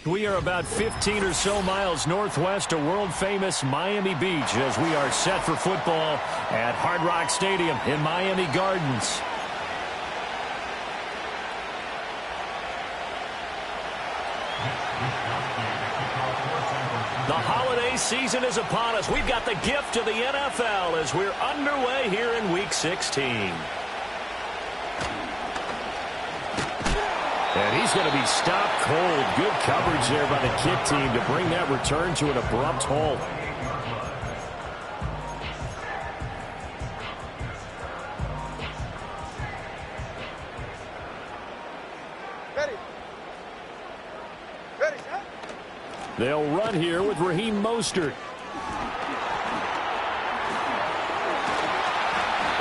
We are about 15 or so miles northwest of world-famous Miami Beach as we are set for football at Hard Rock Stadium in Miami Gardens. The holiday season is upon us. We've got the gift of the NFL as we're underway here in Week 16. And he's going to be stopped cold. Good coverage there by the kick team to bring that return to an abrupt halt. Ready, set. They'll run here with Raheem Mostert.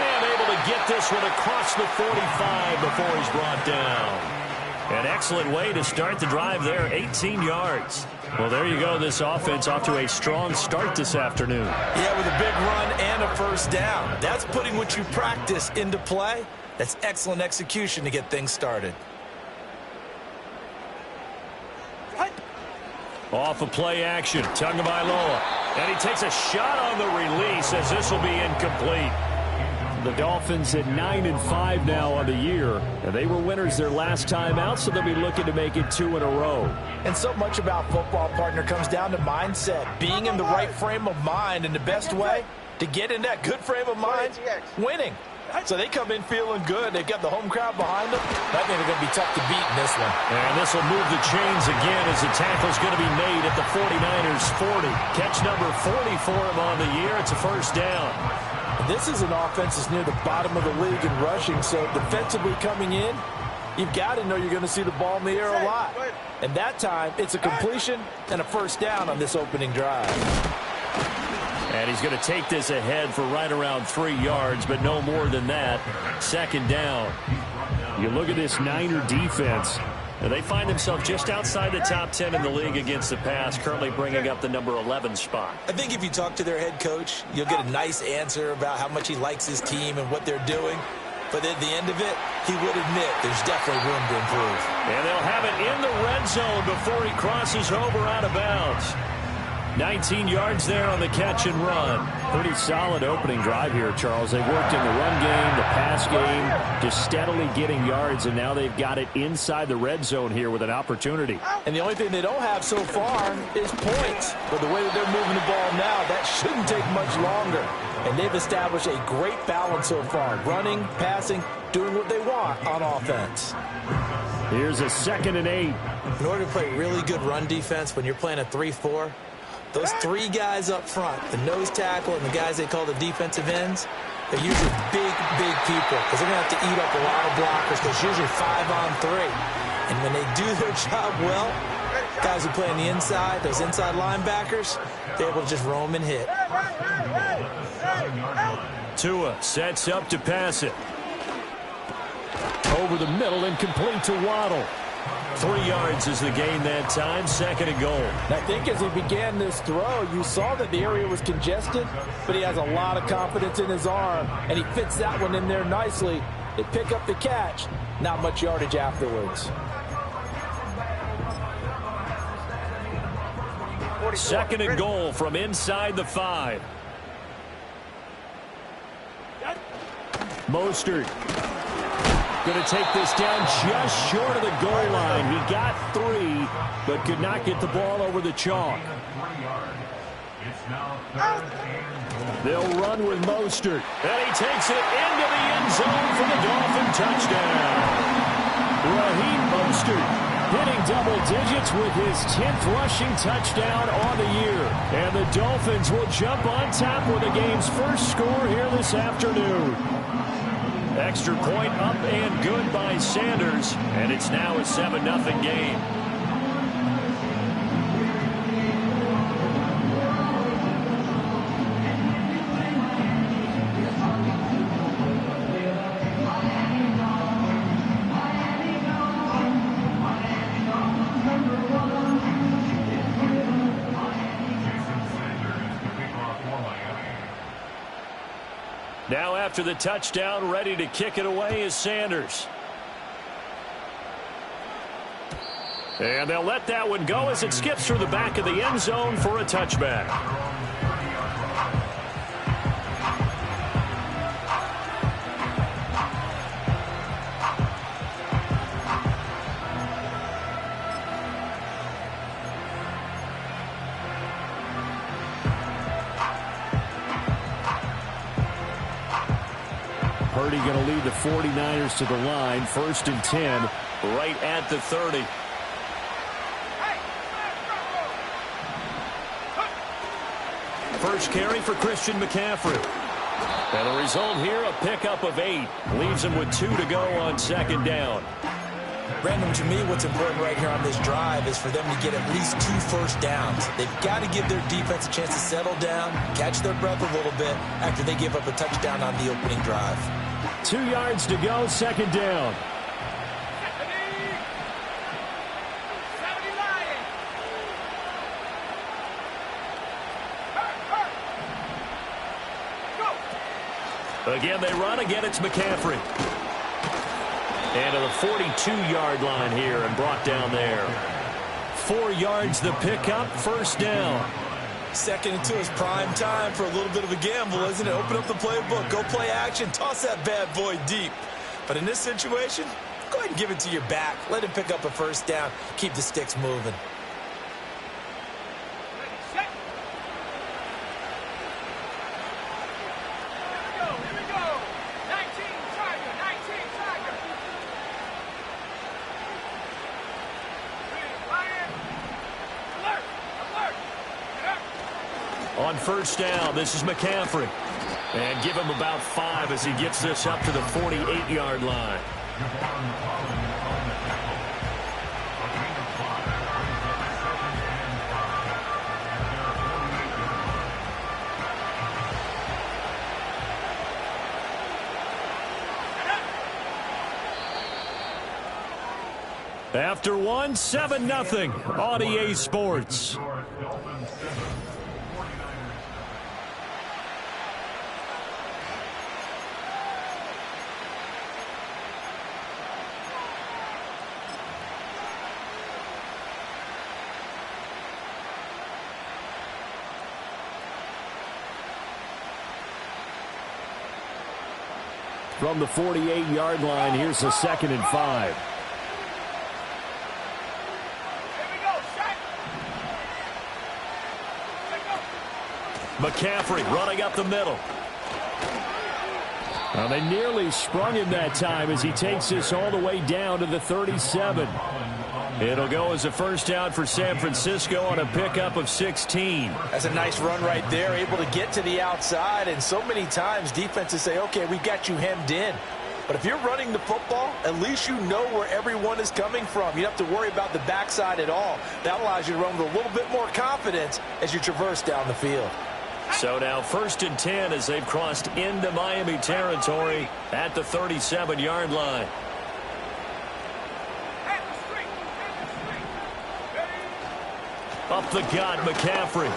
And able to get this one across the 45 before he's brought down. An excellent way to start the drive there, 18 yards. Well, there you go. This offense off to a strong start this afternoon. Yeah, with a big run and a first down. That's putting what you practice into play. That's excellent execution to get things started. Off of play action, Tagovailoa. And he takes a shot on the release as this will be incomplete. The Dolphins at 9-5 now on the year, and they were winners their last time out, so they'll be looking to make it 2 in a row. And so much about football, partner, comes down to mindset. Being in the right frame of mind, and the best way to get in that good frame of mind, winning. So they come in feeling good. They've got the home crowd behind them. I think they're going to be tough to beat in this one. And this will move the chains again as the tackle's going to be made at the 49ers 40. Catch number 40 for him on the year. It's a first down. This is an offense that's near the bottom of the league in rushing, so defensively coming in, you've got to know you're going to see the ball in the air a lot. And that time, it's a completion and a first down on this opening drive. And he's going to take this ahead for right around 3 yards, but no more than that. Second down. You look at this Niner defense. And they find themselves just outside the top 10 in the league against the pass, currently bringing up the number 11 spot. I think if you talk to their head coach, you'll get a nice answer about how much he likes his team and what they're doing. But at the end of it, he would admit there's definitely room to improve. And they'll have it in the red zone before he crosses over out of bounds. 19 yards there on the catch and run. Pretty solid opening drive here, Charles. They've worked in the run game, the pass game, just steadily getting yards, and now they've got it inside the red zone here with an opportunity. And the only thing they don't have so far is points. But the way that they're moving the ball now, that shouldn't take much longer. And they've established a great balance so far, running, passing, doing what they want on offense. Here's a 2nd and 8. In order to play really good run defense when you're playing a 3-4, those 3 guys up front, the nose tackle and the guys they call the defensive ends, they're usually big people because they're going to have to eat up a lot of blockers because it's usually 5-on-3. And when they do their job well, guys who play on the inside, those inside linebackers, they're able to just roam and hit. Tua sets up to pass it. Over the middle and complete to Waddle. 3 yards is the gain that time, 2nd and goal. I think as he began this throw, you saw that the area was congested, but he has a lot of confidence in his arm, and he fits that one in there nicely. They pick up the catch, not much yardage afterwards. 2nd and goal from inside the 5. Mostert going to take this down just short of the goal line. He got 3, but could not get the ball over the chalk. They'll run with Mostert. And he takes it into the end zone for the Dolphin touchdown. Raheem Mostert hitting double digits with his 10th rushing touchdown on the year. And the Dolphins will jump on top with the game's first score here this afternoon. Extra point up and good by Sanders, and it's now a 7-0 game. Now after the touchdown, ready to kick it away is Sanders. And they'll let that one go as it skips through the back of the end zone for a touchback. Purdy going to lead the 49ers to the line, 1st and 10, right at the 30. First carry for Christian McCaffrey. And the result here, a pickup of 8. Leaves him with 2 to go on 2nd down. Brandon, to me, what's important right here on this drive is for them to get at least 2 first downs. They've got to give their defense a chance to settle down, catch their breath a little bit after they give up a touchdown on the opening drive. 2 yards to go, 2nd down. Again, they run. Again, it's McCaffrey. And to the 42-yard line here and brought down there. 4 yards the pickup, 1st down. 2nd and 2 is prime time for a little bit of a gamble, isn't it? Open up the playbook, go play action, toss that bad boy deep. But in this situation, go ahead and give it to your back. Let him pick up a 1st down. Keep the sticks moving. On 1st down, this is McCaffrey. And give him about 5 as he gets this up to the 48-yard line. After 1, 7-0 on EA Sports. From the 48-yard line, here's the 2nd and 5. McCaffrey running up the middle. Well, they nearly sprung him that time as he takes this all the way down to the 37. It'll go as a 1st down for San Francisco on a pickup of 16. That's a nice run right there, able to get to the outside. And so many times defenses say, okay, we've got you hemmed in. But if you're running the football, at least you know where everyone is coming from. You don't have to worry about the backside at all. That allows you to run with a little bit more confidence as you traverse down the field. So now 1st and 10 as they've crossed into Miami territory at the 37-yard line. Up the gut, McCaffrey.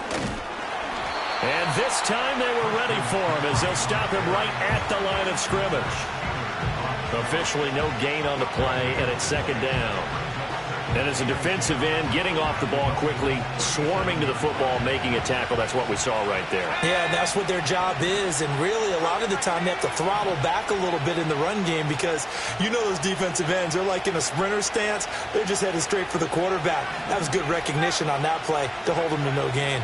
And this time they were ready for him as they'll stop him right at the line of scrimmage. Officially no gain on the play, and it's 2nd down. And as a defensive end, getting off the ball quickly, swarming to the football, making a tackle, that's what we saw right there. Yeah, that's what their job is, and really a lot of the time they have to throttle back a little bit in the run game because you know those defensive ends, they're like in a sprinter stance. They're just headed straight for the quarterback. That was good recognition on that play to hold them to no gain.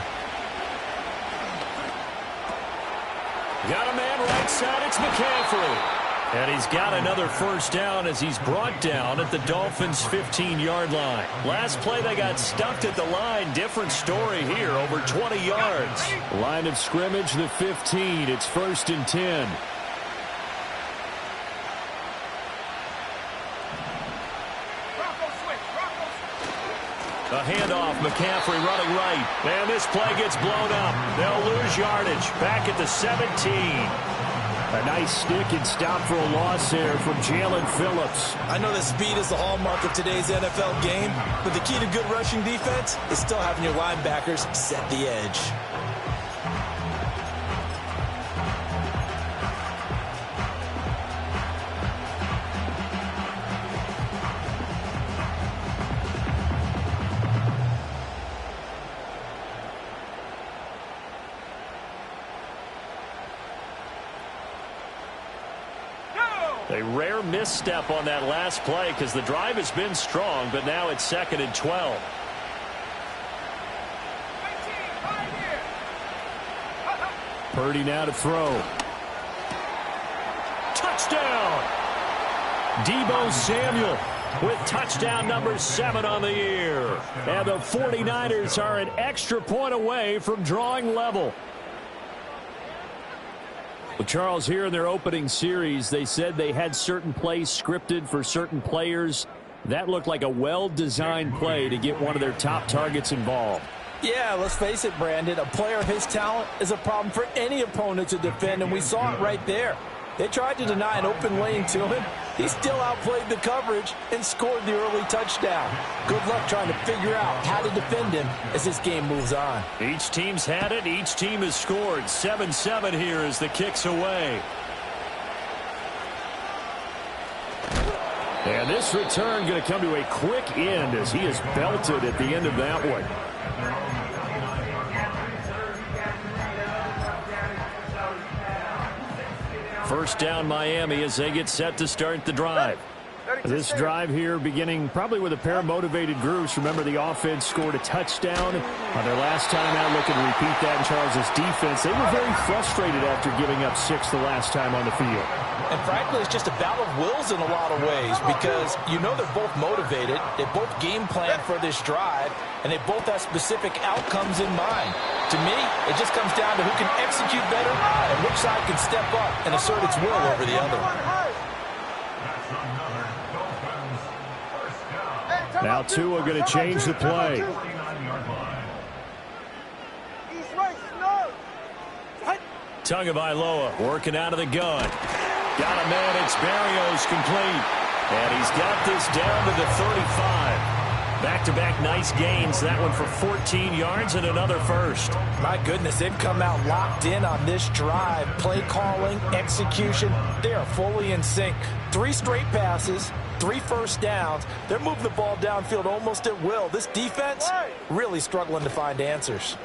Got a man right side, it's McCaffrey. And he's got another 1st down as he's brought down at the Dolphins' 15-yard line. Last play, they got stuffed at the line. Different story here, over 20 yards. Line of scrimmage, the 15. It's 1st and 10. A handoff, McCaffrey running right. And this play gets blown up. They'll lose yardage. Back at the 17. A nice stick and stop for a loss there from Jalen Phillips. I know that speed is the hallmark of today's NFL game, but the key to good rushing defense is still having your linebackers set the edge. A rare misstep on that last play because the drive has been strong, but now it's 2nd and 12. Purdy now to throw. Touchdown! Deebo Samuel with touchdown number 7 on the year. And the 49ers are an extra point away from drawing level. Well, Charles, here in their opening series, they said they had certain plays scripted for certain players. That looked like a well-designed play to get one of their top targets involved. Yeah, let's face it, Brandon. A player of his talent is a problem for any opponent to defend, and we saw it right there. They tried to deny an open lane to him. He still outplayed the coverage and scored the early touchdown. Good luck trying to figure out how to defend him as this game moves on. Each team's had it. Each team has scored. 7-7 here as the kick's away. And this return going to come to a quick end as he is belted at the end of that one. First down Miami as they get set to start the drive. This drive here beginning probably with a pair of motivated groups. Remember, the offense scored a touchdown on their last time out. Looking to repeat that in Charles's defense. They were very frustrated after giving up 6 the last time on the field. And frankly, it's just a battle of wills in a lot of ways because you know they're both motivated. They both game plan for this drive, and they both have specific outcomes in mind. To me, it just comes down to who can execute better and which side can step up and assert its will over the other. Now Tua going to change the play. Tagovailoa working out of the gun. Got a man. It's Berrios complete. And he's got this down to the 35. Back-to-back nice gains. That one for 14 yards and another first. My goodness, they've come out locked in on this drive. Play calling, execution, they are fully in sync. 3 straight passes, 3 first downs. They're moving the ball downfield almost at will. This defense really struggling to find answers.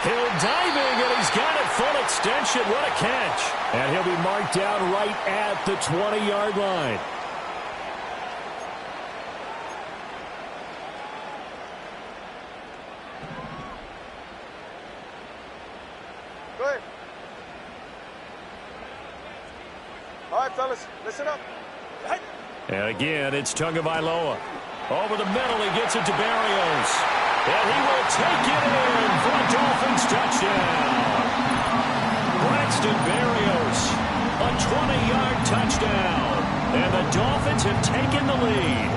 Hill diving, and he's got it full extension. What a catch. And he'll be marked down right at the 20-yard line. Go ahead. All right, fellas, listen up. And again, it's Tagovailoa. Over the middle, he gets it to Berrios. And he will take it in for a Dolphins touchdown. Braxton Berrios, a 20-yard touchdown. And the Dolphins have taken the lead.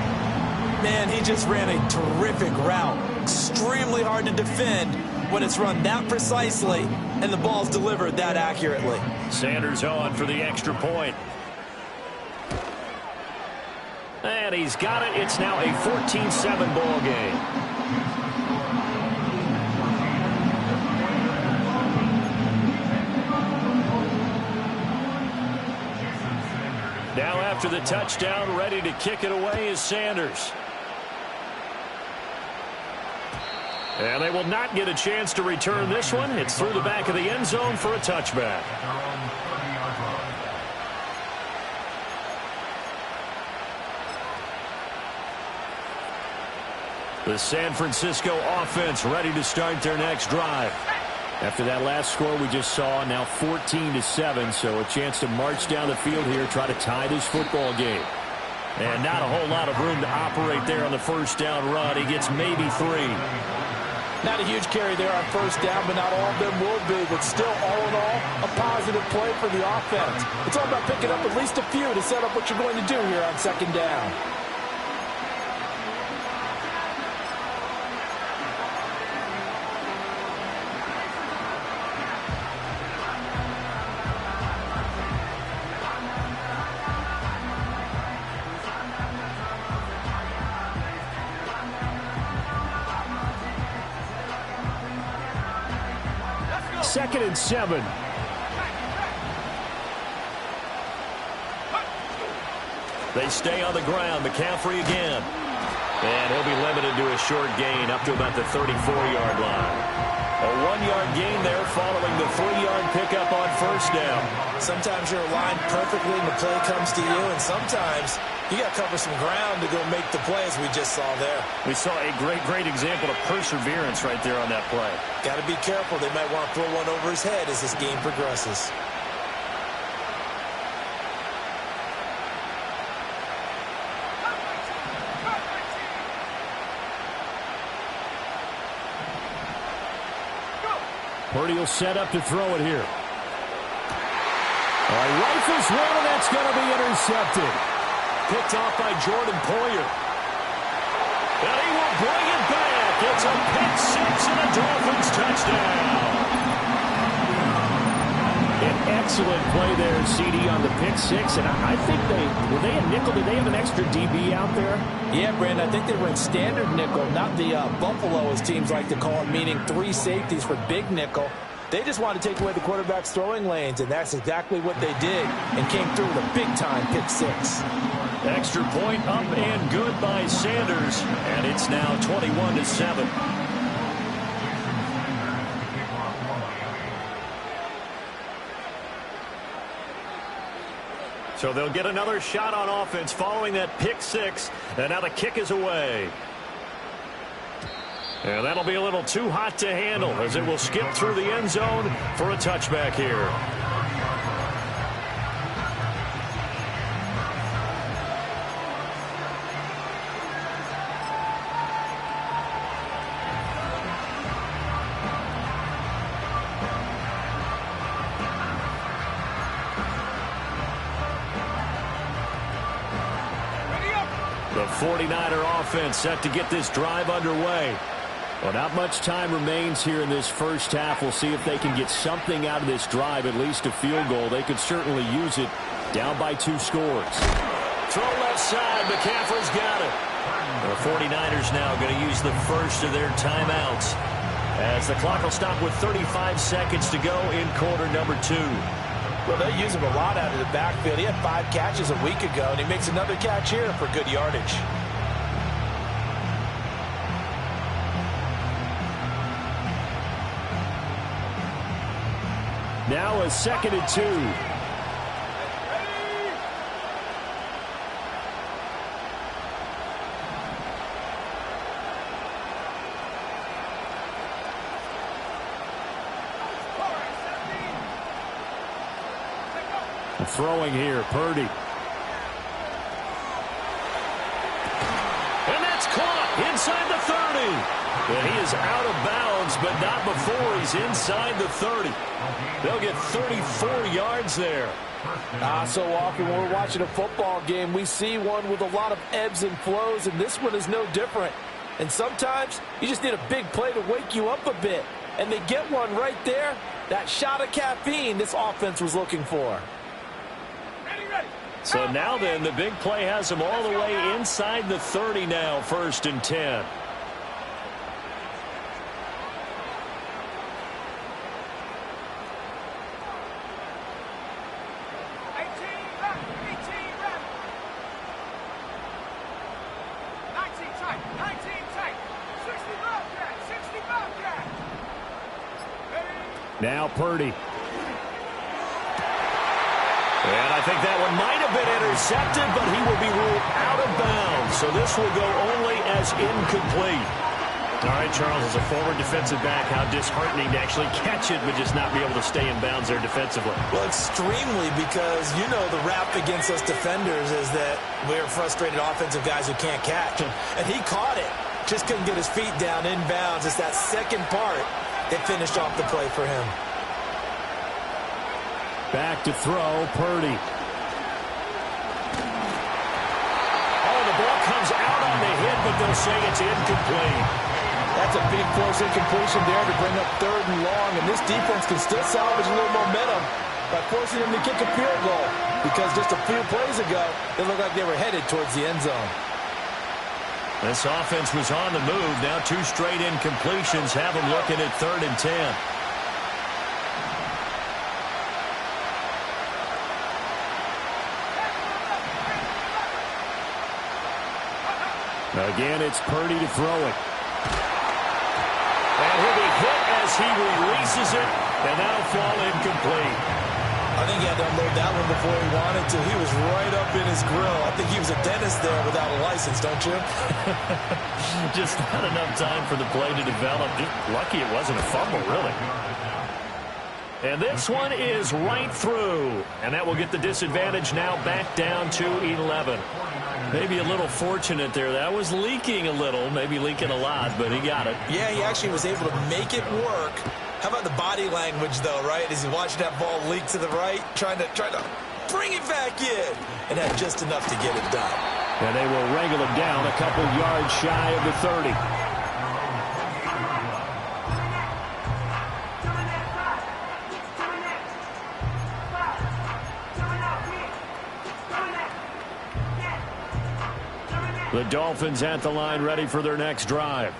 Man, he just ran a terrific route. Extremely hard to defend when it's run that precisely and the ball's delivered that accurately. Sanders on for the extra point. And he's got it. It's now a 14-7 ball game. Now after the touchdown, ready to kick it away is Sanders. And they will not get a chance to return this one. It's through the back of the end zone for a touchback. The San Francisco offense ready to start their next drive. After that last score we just saw, now 14-7, so a chance to march down the field here, try to tie this football game. And not a whole lot of room to operate there on the first down run. He gets maybe 3. Not a huge carry there on first down, but not all of them will be. But still, all in all, a positive play for the offense. It's all about picking up at least a few to set up what you're going to do here on second down. Second and 7. They stay on the ground. McCaffrey again. And he'll be limited to a short gain up to about the 34-yard line. A 1-yard gain there following the 3-yard pickup on first down. Sometimes you're aligned perfectly and the play comes to you, and sometimes you got to cover some ground to go make the play, as we just saw there. We saw a great example of perseverance right there on that play. Got to be careful. They might want to throw one over his head as this game progresses. Purdy will set up to throw it here. Rifles one, and that's going to be intercepted. Picked off by Jordan Poyer. And he will bring it back. It's a pick six and a Dolphins touchdown. An excellent play there, CD, on the pick six. And I think were they a nickel? Did they have an extra DB out there? Yeah, Brandon, I think they were in standard nickel, not the Buffalo, as teams like to call it, meaning 3 safeties for big nickel. They just wanted to take away the quarterback's throwing lanes, and that's exactly what they did, and came through with a big-time pick six. Extra point up and good by Sanders, and it's now 21-7. So they'll get another shot on offense following that pick six, and now the kick is away. And that'll be a little too hot to handle as it will skip through the end zone for a touchback here. The 49er offense set to get this drive underway. Well, not much time remains here in this first half. We'll see if they can get something out of this drive, at least a field goal. They could certainly use it, down by 2 scores. Throw left side. McCaffrey's got it. The 49ers now going to use the first of their timeouts, as the clock will stop with 35 seconds to go in quarter number 2. Well, they use him a lot out of the backfield. He had 5 catches a week ago, and he makes another catch here for good yardage. Now a 2nd and 2. Throwing here, Purdy. And that's caught inside the 30. And he is out of bounds, but not before he's inside the 30. They'll get 34 yards there. So often when we're watching a football game, we see one with a lot of ebbs and flows, and this one is no different. And sometimes you just need a big play to wake you up a bit. And they get one right there. That shot of caffeine this offense was looking for. So now then, the big play has them all the way inside the 30 now, 1st and 10. Now Purdy. And I think that one might have been intercepted, but he will be ruled out of bounds. So this will go only as incomplete. All right, Charles, as a former defensive back, how disheartening to actually catch it, but just not be able to stay in bounds there defensively. Well, extremely, because you know the rap against us defenders is that we're frustrated offensive guys who can't catch. And he caught it. Just couldn't get his feet down in bounds. It's that second part that finished off the play for him. Back to throw, Purdy. Oh, the ball comes out on the hit, but they'll say it's incomplete. That's a big close incompletion there to bring up 3rd and long, and this defense can still salvage a little momentum by forcing them to kick a field goal, because just a few plays ago, it looked like they were headed towards the end zone. This offense was on the move. Now 2 straight incompletions have them looking at 3rd and 10. Again, it's Purdy to throw it. And he'll be hit as he releases it, and that'll fall incomplete. I think he had to unload that one before he wanted to. He was right up in his grill. I think he was a dentist there without a license, don't you? Just not enough time for the play to develop. Just lucky it wasn't a fumble, really. And this one is right through. And that will get the disadvantage now back down to 11. Maybe a little fortunate there. That was leaking a little, maybe leaking a lot, but he got it. Yeah, he actually was able to make it work. How about the body language, though, right? As he watched that ball leak to the right, trying to bring it back in, and had just enough to get it done. And they will wrangle him down a couple yards shy of the 30. The Dolphins at the line ready for their next drive.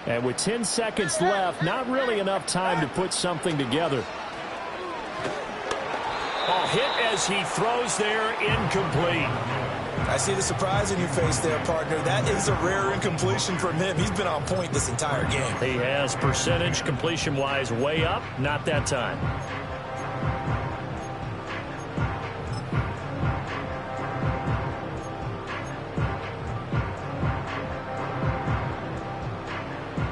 And with 10 seconds left, not really enough time to put something together. Ball hit as he throws there, incomplete. I see the surprise in your face there, partner. That is a rare incompletion from him. He's been on point this entire game. He has percentage completion-wise way up, not that time.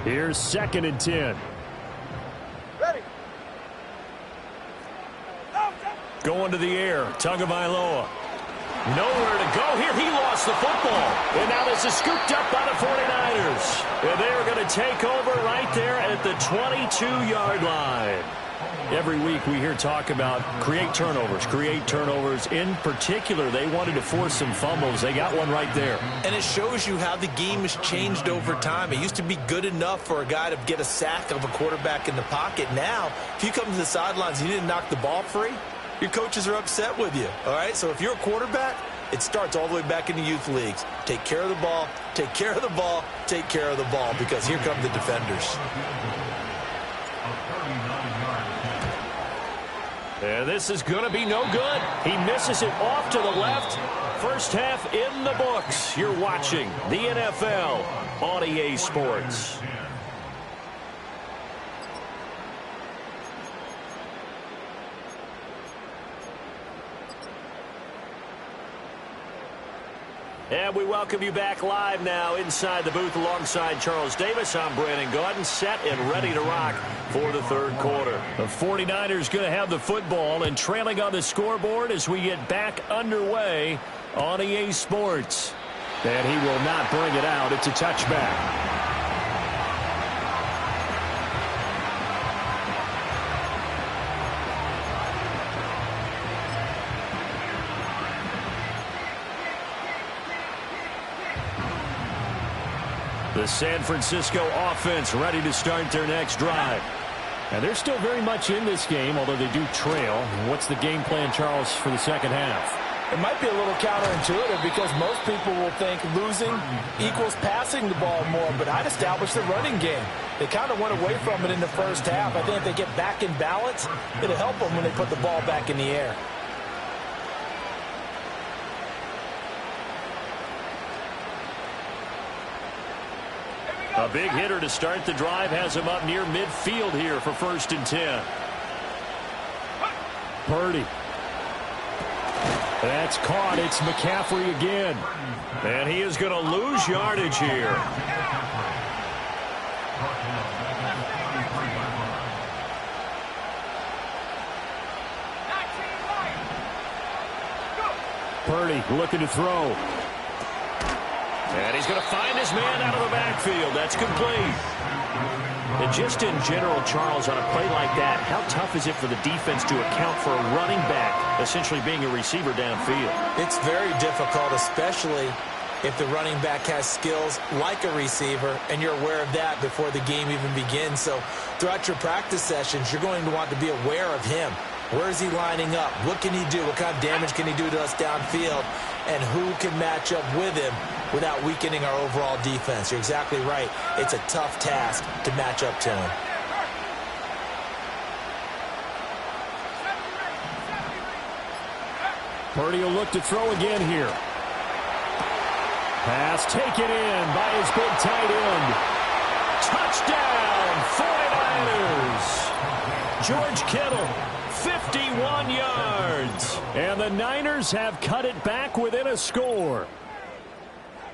Here's 2nd and 10. Ready. Going to the air. Tagovailoa. Nowhere to go here. He lost the football. And now this is scooped up by the 49ers. And they're going to take over right there at the 22-yard line. Every week we hear talk about create turnovers. In particular, they wanted to force some fumbles. They got one right there. And it shows you how the game has changed over time. It used to be good enough for a guy to get a sack of a quarterback in the pocket. Now, if you come to the sidelines and you didn't knock the ball free, your coaches are upset with you. All right, so if you're a quarterback, it starts all the way back in the youth leagues. Take care of the ball, take care of the ball, take care of the ball, because here come the defenders. And this is going to be no good. He misses it off to the left. First half in the books. You're watching the NFL on EA Sports. And we welcome you back live now inside the booth alongside Charles Davis. I'm Brandon Gaudin, set and ready to rock for the third quarter. The 49ers going to have the football and trailing on the scoreboard as we get back underway on EA Sports. And he will not bring it out. It's a touchback. The San Francisco offense ready to start their next drive. And they're still very much in this game, although they do trail. What's the game plan, Charles, for the second half? It might be a little counterintuitive because most people will think losing equals passing the ball more, but I'd establish the running game. They kind of went away from it in the first half. I think if they get back in balance, it'll help them when they put the ball back in the air. A big hitter to start the drive has him up near midfield here for 1st and 10. Purdy. That's caught. It's McCaffrey again. And he is going to lose yardage here. Purdy looking to throw. And he's going to find his man out of the backfield. That's complete. And just in general, Charles, on a play like that, how tough is it for the defense to account for a running back essentially being a receiver downfield? It's very difficult, especially if the running back has skills like a receiver, and you're aware of that before the game even begins. So throughout your practice sessions, you're going to want to be aware of him. Where is he lining up? What can he do? What kind of damage can he do to us downfield? And who can match up with him without weakening our overall defense? You're exactly right. It's a tough task to match up to him. Purdy will look to throw again here. Pass taken in by his big tight end. Touchdown, 49ers. George Kittle, 51 yards. And the Niners have cut it back within a score.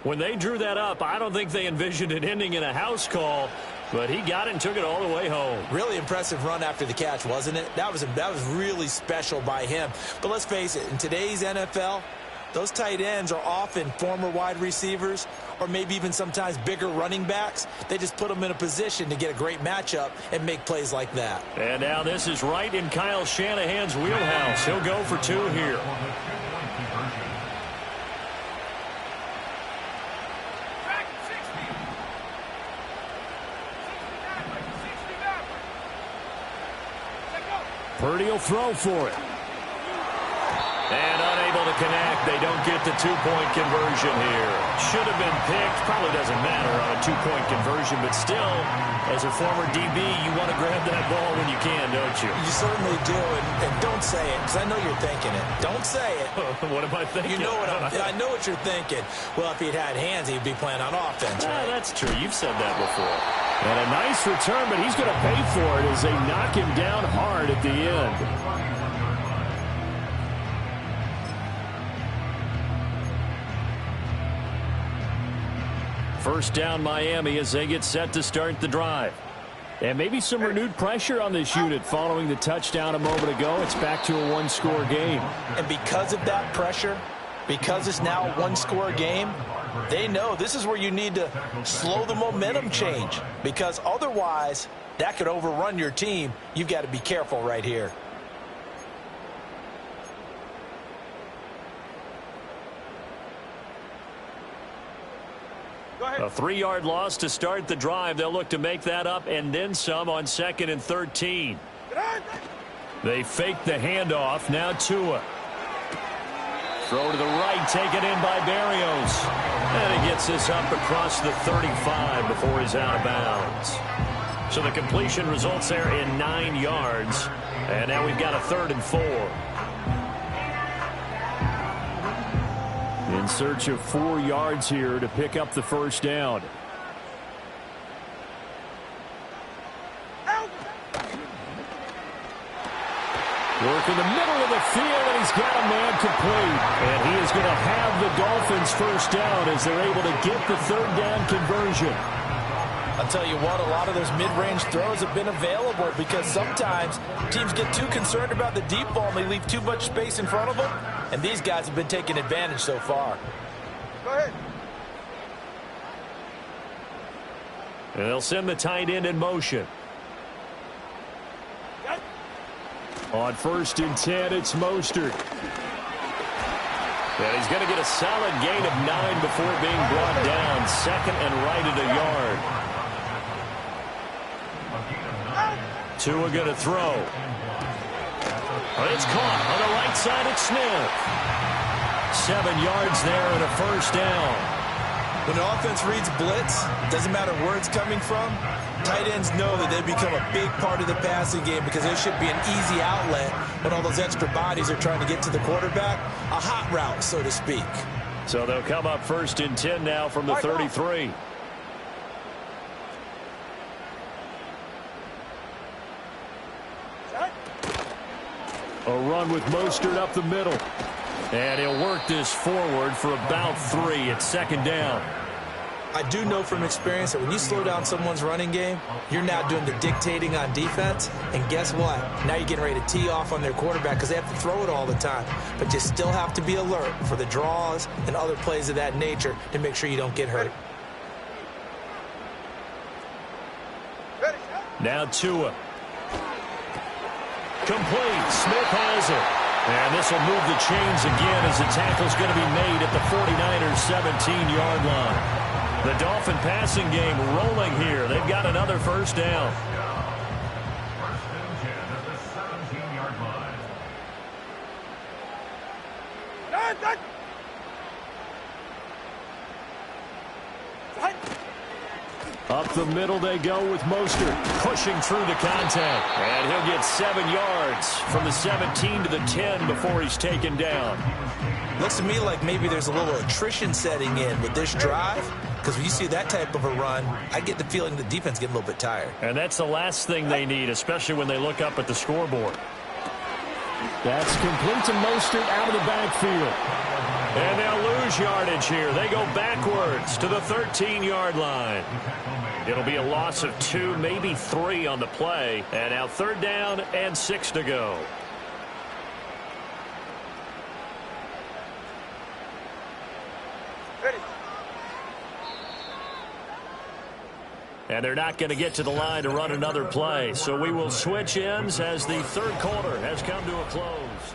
When they drew that up, I don't think they envisioned it ending in a house call, but he got it and took it all the way home. Really impressive run after the catch, wasn't it? That was really special by him. But let's face it, in today's NFL, those tight ends are often former wide receivers or maybe even sometimes bigger running backs. They just put them in a position to get a great matchup and make plays like that. And now this is right in Kyle Shanahan's wheelhouse. He'll go for two here. Purdy will throw for it. And unable to connect. They don't get the two-point conversion here. Should have been picked. Probably doesn't matter on a two-point conversion, but still, as a former DB, you want to grab that ball when you can, don't you? You certainly do, and don't say it, because I know you're thinking it. Don't say it. What am I thinking? You know what I know what you're thinking. Well, if he'd had hands, he'd be playing on offense, right? That's true. You've said that before. And a nice return, but he's going to pay for it as they knock him down hard at the end. First down Miami as they get set to start the drive. And maybe some renewed pressure on this unit following the touchdown a moment ago. It's back to a one-score game. And because of that pressure, because it's now a one-score game, they know this is where you need to slow the momentum change, because otherwise that could overrun your team. You've got to be careful right here. A 3-yard loss to start the drive. They'll look to make that up and then some on 2nd and 13. They fake the handoff. Now Tua. Throw to the right, taken in by Barrios. And he gets this up across the 35 before he's out of bounds. So the completion results there in 9 yards. And now we've got a 3rd and 4. In search of 4 yards here to pick up the first down. Work in the middle of the field, and he's got a man complete. And he is going to have the Dolphins first down as they're able to get the 3rd down conversion. I'll tell you what, a lot of those mid-range throws have been available because sometimes teams get too concerned about the deep ball and they leave too much space in front of them. And these guys have been taking advantage so far. Go ahead. And they'll send the tight end in motion. On 1st and 10, it's Mostert. And he's going to get a solid gain of 9 before being brought down. 2nd and right at a yard. Tua going to throw. It's caught on the right side at Smith. 7 yards there and a first down. When an offense reads blitz, doesn't matter where it's coming from, tight ends know that they become a big part of the passing game because there should be an easy outlet when all those extra bodies are trying to get to the quarterback. A hot route, so to speak. So they'll come up 1st and 10 now from the 33. A run with Mostert up the middle. And he'll work this forward for about 3 at 2nd down. I do know from experience that when you slow down someone's running game, you're now doing the dictating on defense. And guess what? Now you're getting ready to tee off on their quarterback because they have to throw it all the time. But you still have to be alert for the draws and other plays of that nature to make sure you don't get hurt. Now Tua. Complete. Smith has it. And this will move the chains again as the tackle's going to be made at the 49ers 17-yard line. The Dolphin passing game rolling here. They've got another first down. Up the middle they go with Mostert, pushing through the contact. And he'll get 7 yards from the 17 to the 10 before he's taken down. Looks to me like maybe there's a little attrition setting in with this drive. because when you see that type of a run, I get the feeling the defense getting a little bit tired. And that's the last thing they need, especially when they look up at the scoreboard. That's complete to Mostert out of the backfield. And they'll lose yardage here. They go backwards to the 13-yard line. It'll be a loss of 2, maybe 3 on the play. And now 3rd down and 6 to go. Ready. And they're not going to get to the line to run another play. So we will switch ends as the 3rd quarter has come to a close.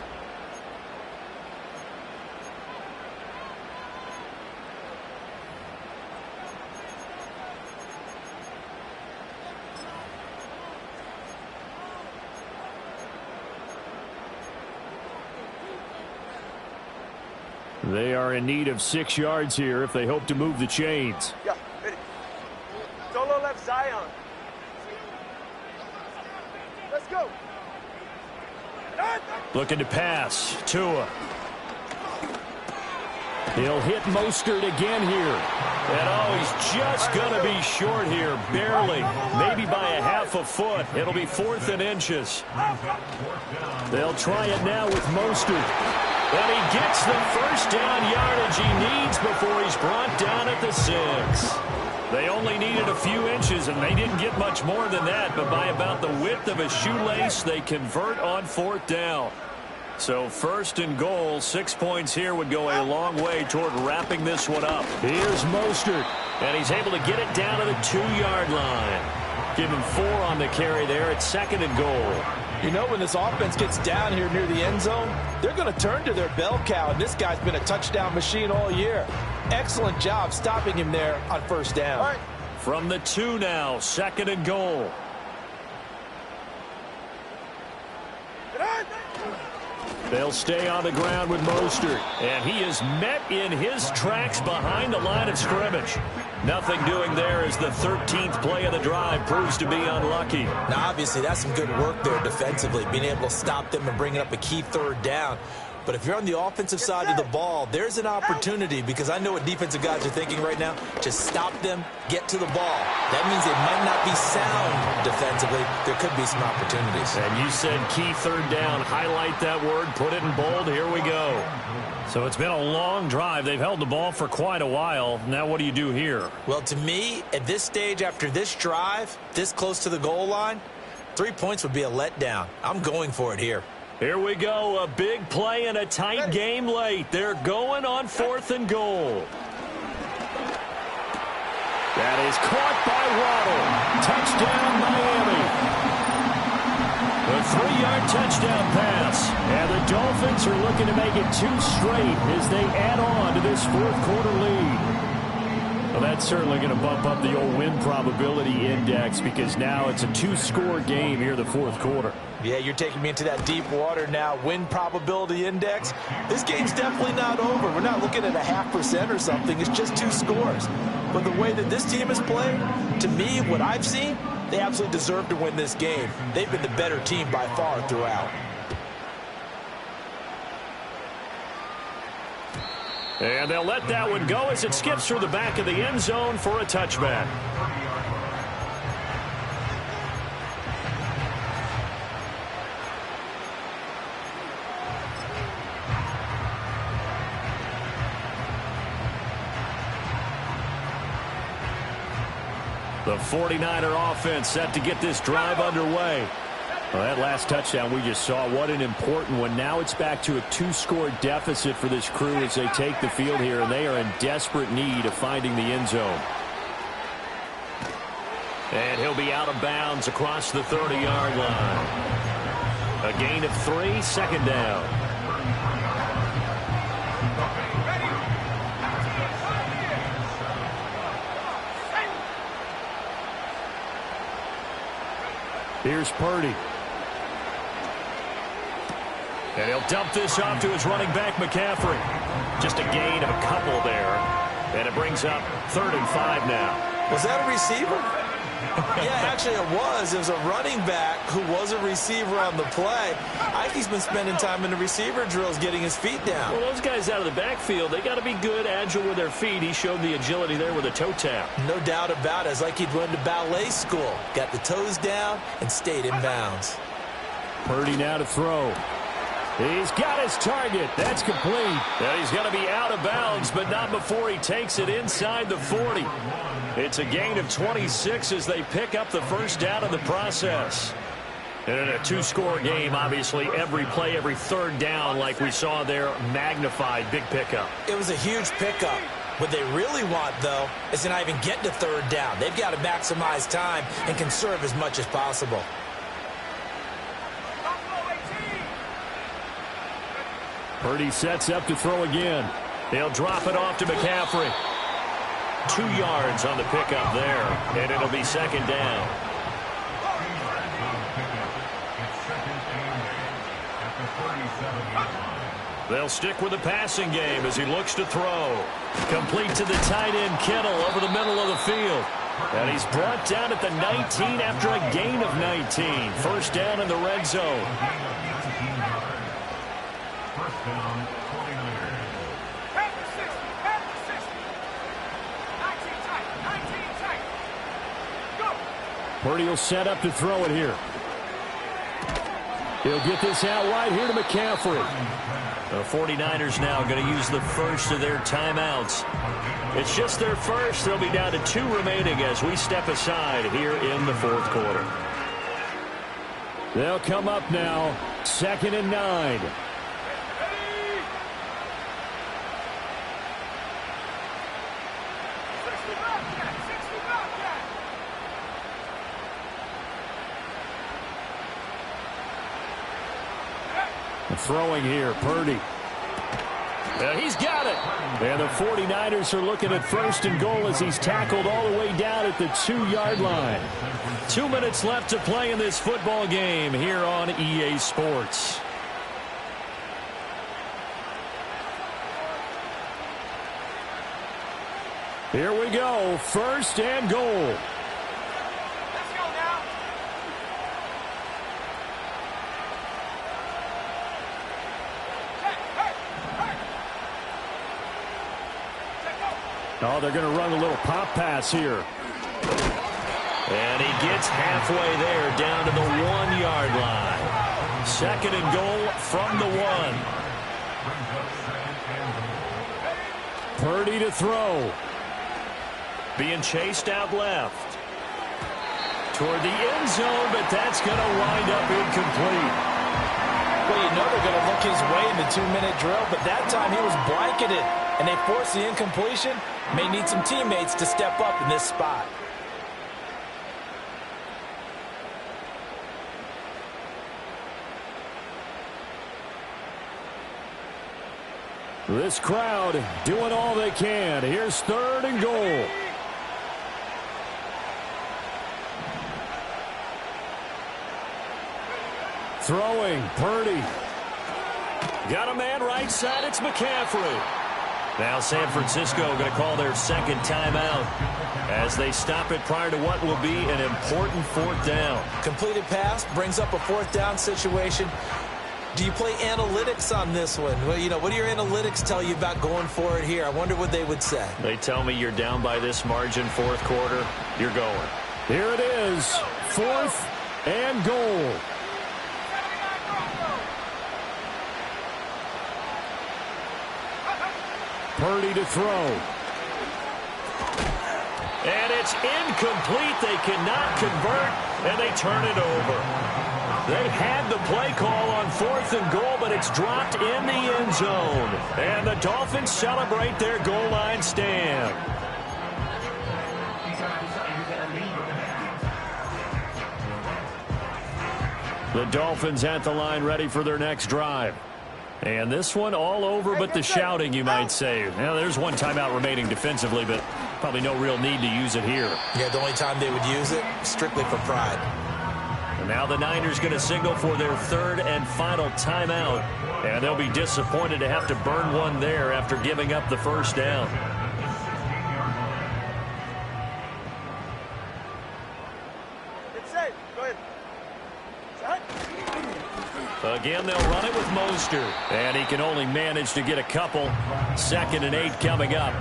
They are in need of 6 yards here if they hope to move the chains. Yeah, ready. Solo left Zion. Let's go. Looking to pass. Tua. He'll hit Mostert again here. And oh, he's just going to be short here. Barely. Maybe by a half a foot. It'll be 4th and inches. They'll try it now with Mostert. And he gets the 1st down yardage he needs before he's brought down at the 6. They only needed a few inches, and they didn't get much more than that. But by about the width of a shoelace, they convert on 4th down. So 1st and goal, 6 points here would go a long way toward wrapping this one up. Here's Mostert, and he's able to get it down to the 2-yard line. Give him 4 on the carry there at 2nd and goal. You know, when this offense gets down here near the end zone, they're going to turn to their bell cow, and this guy's been a touchdown machine all year. Excellent job stopping him there on 1st down. Right. From the 2 now, 2nd and goal. They'll stay on the ground with Mostert, and he is met in his tracks behind the line of scrimmage. Nothing doing there as the 13th play of the drive proves to be unlucky. Now, obviously, that's some good work there defensively, being able to stop them and bringing up a key 3rd down. But if you're on the offensive side of the ball, there's an opportunity, because I know what defensive guys are thinking right now. Just stop them, get to the ball. That means they might not be sound defensively. There could be some opportunities. And you said key 3rd down. Highlight that word, put it in bold. Here we go. So it's been a long drive. They've held the ball for quite a while. Now what do you do here? Well, to me, at this stage, after this drive, this close to the goal line, 3 points would be a letdown. I'm going for it here. Here we go, a big play and a tight game late. They're going on 4th and goal. That is caught by Waddle. Touchdown, Miami. A 3-yard touchdown pass. And the Dolphins are looking to make it 2 straight as they add on to this 4th quarter lead. Well, that's certainly going to bump up the old win probability index, because now it's a 2-score game here in the 4th quarter. Yeah, you're taking me into that deep water now. Win probability index. This game's definitely not over. We're not looking at a 0.5% or something. It's just 2 scores. But the way that this team has played, to me, what I've seen, they absolutely deserve to win this game. They've been the better team by far throughout. And they'll let that one go as it skips through the back of the end zone for a touchback. The 49er offense set to get this drive underway. Well, that last touchdown we just saw, what an important one. Now it's back to a 2-score deficit for this crew as they take the field here, and they are in desperate need of finding the end zone. And he'll be out of bounds across the 30-yard line. A gain of 3, 2nd down. Here's Purdy. And he'll dump this off to his running back, McCaffrey. Just a gain of a couple there. And it brings up 3rd and 5 now. Was that a receiver? Yeah, actually it was. It was a running back who was a receiver on the play. Ike's been spending time in the receiver drills getting his feet down. Well, those guys out of the backfield, they got to be good, agile with their feet. He showed the agility there with a toe tap. No doubt about it. It's like he'd went to ballet school. Got the toes down and stayed in bounds. Purdy now to throw. He's got his target. That's complete. And he's going to be out of bounds, but not before he takes it inside the 40. It's a gain of 26 as they pick up the first down in the process. And in a two-score game, obviously, every play, every third down, like we saw there, magnified, big pickup. It was a huge pickup. What they really want, though, is to not even get to third down. They've got to maximize time and conserve as much as possible. Purdy sets up to throw again. He'll drop it off to McCaffrey. 2 yards on the pickup there, and it'll be second down. They'll stick with the passing game as he looks to throw. Complete to the tight end Kittle over the middle of the field. And he's brought down at the 19 after a gain of 19. First down in the red zone. Purdy will set up to throw it here. He'll get this out wide here to McCaffrey. The 49ers now going to use the first of their timeouts. It's just their first. They'll be down to 2 remaining as we step aside here in the fourth quarter. They'll come up now, 2nd and 9. Throwing here, Purdy. He's got it. And the 49ers are looking at 1st and goal as he's tackled all the way down at the 2-yard line. 2 minutes left to play in this football game here on EA Sports. Here we go, 1st and goal. Oh, they're going to run a little pop pass here. And he gets halfway there down to the 1-yard line. 2nd and goal from the 1. Purdy to throw. Being chased out left. Toward the end zone, but that's going to wind up incomplete. Well, you know they're going to look his way in the 2-minute drill, but that time he was blanketed, and they forced the incompletion. May need some teammates to step up in this spot. This crowd doing all they can. Here's 3rd and goal. Throwing, Purdy. Got a man right side, it's McCaffrey. Now San Francisco going to call their 2nd timeout as they stop it prior to what will be an important 4th down. Completed pass brings up a 4th down situation. Do you play analytics on this one? Well, you know, what do your analytics tell you about going for it here? I wonder what they would say. They tell me you're down by this margin 4th quarter, you're going. Here it is, 4th and goal. Purdy to throw. And it's incomplete. They cannot convert, and they turn it over. They had the play call on 4th and goal, but it's dropped in the end zone. And the Dolphins celebrate their goal line stand. The Dolphins at the line ready for their next drive. And this one all over but the shouting, you might say. Now, there's one timeout remaining defensively, but probably no real need to use it here. Yeah, the only time they would use it, strictly for pride. And now the Niners going to signal for their 3rd and final timeout. And they'll be disappointed to have to burn one there after giving up the 1st down. Okay, go ahead. Set. Again, they'll run it with Mostert. And he can only manage to get a couple. 2nd and 8 coming up.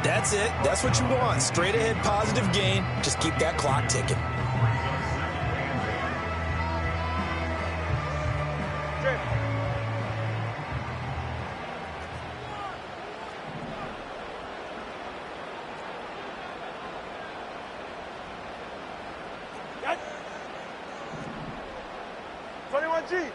That's it. That's what you want. Straight ahead positive gain. Just keep that clock ticking. Trip. Yes. 21G.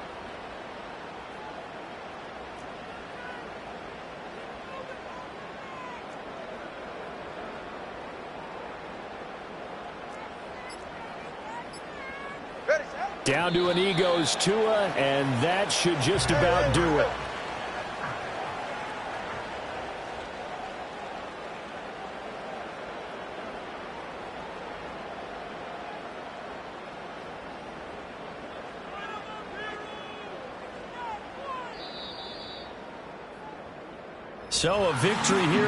Ready, set. Down to an E goes Tua, and that should just about do it. So a victory here